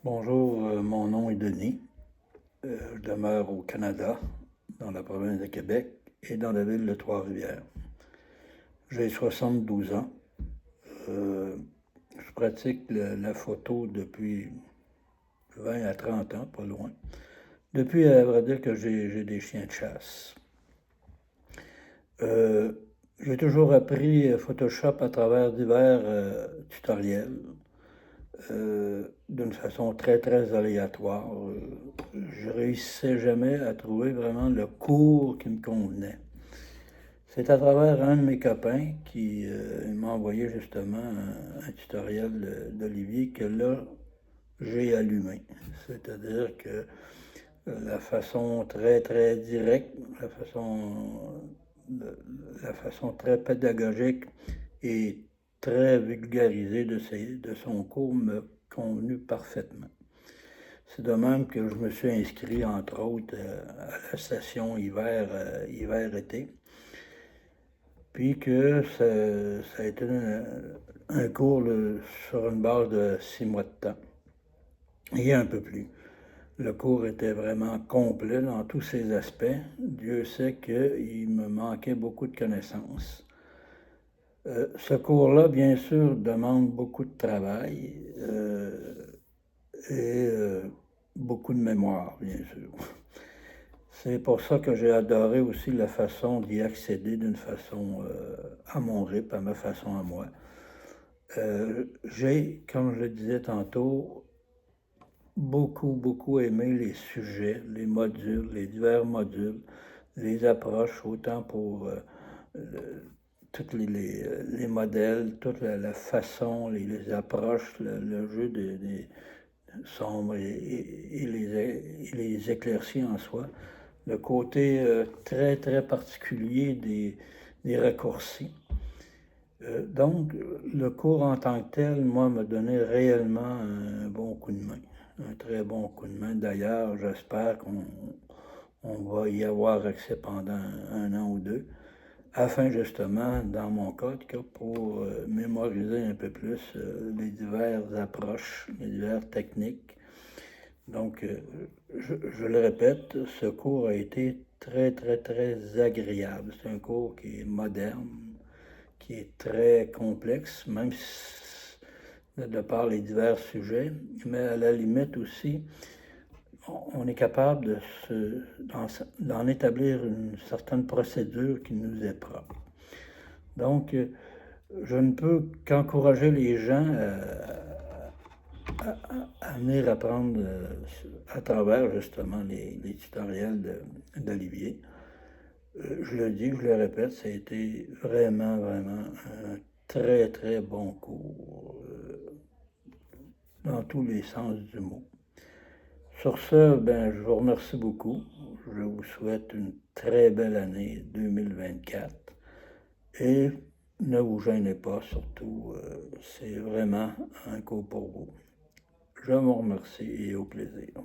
Bonjour, mon nom est Denis. Je demeure au Canada, dans la province de Québec et dans la ville de Trois-Rivières. J'ai 72 ans. Je pratique la photo depuis 20 à 30 ans, pas loin. Depuis, à vrai dire que j'ai des chiens de chasse. Euh, j'ai toujours appris Photoshop à travers divers tutoriels. D'une façon très, très aléatoire. Je réussissais jamais à trouver vraiment le cours qui me convenait. C'est à travers un de mes copains qui m'a envoyé justement un tutoriel d'Olivier que là, j'ai allumé. C'est-à-dire que la façon très, très directe, la façon très pédagogique et très vulgarisée de son cours me convenu parfaitement. C'est de même que je me suis inscrit, entre autres, à la session hiver-été, puis que ça a été un cours sur une base de 6 mois de temps, et un peu plus. Le cours était vraiment complet dans tous ses aspects. Dieu sait qu'il me manquait beaucoup de connaissances. Ce cours-là, bien sûr, demande beaucoup de travail et beaucoup de mémoire, bien sûr. C'est pour ça que j'ai adoré aussi la façon d'y accéder d'une façon à mon rythme, à ma façon à moi. J'ai, comme je le disais tantôt, beaucoup aimé les sujets, les modules, les divers modules, les approches, autant pour tous les modèles, toute la façon, les approches, le jeu des sombres et les éclaircies en soi, le côté très, très particulier des raccourcis. Donc, le cours en tant que tel, moi, m'a donné réellement un bon coup de main, un très bon coup de main. D'ailleurs, j'espère qu'on va y avoir accès pendant un an ou deux, afin justement, dans mon cas, pour mémoriser un peu plus les diverses approches, les diverses techniques. Donc, je le répète, ce cours a été très, très, très agréable. C'est un cours qui est moderne, qui est très complexe, même si, de par les divers sujets, mais à la limite aussi, on est capable d'en établir une certaine procédure qui nous est propre. Donc, je ne peux qu'encourager les gens à venir apprendre à travers justement les tutoriels d'Olivier. Je le dis, je le répète, ça a été vraiment un très, très bon cours dans tous les sens du mot. Sur ce, ben, je vous remercie beaucoup. Je vous souhaite une très belle année 2024 et ne vous gênez pas, surtout, c'est vraiment un cours pour vous. Je vous remercie et au plaisir.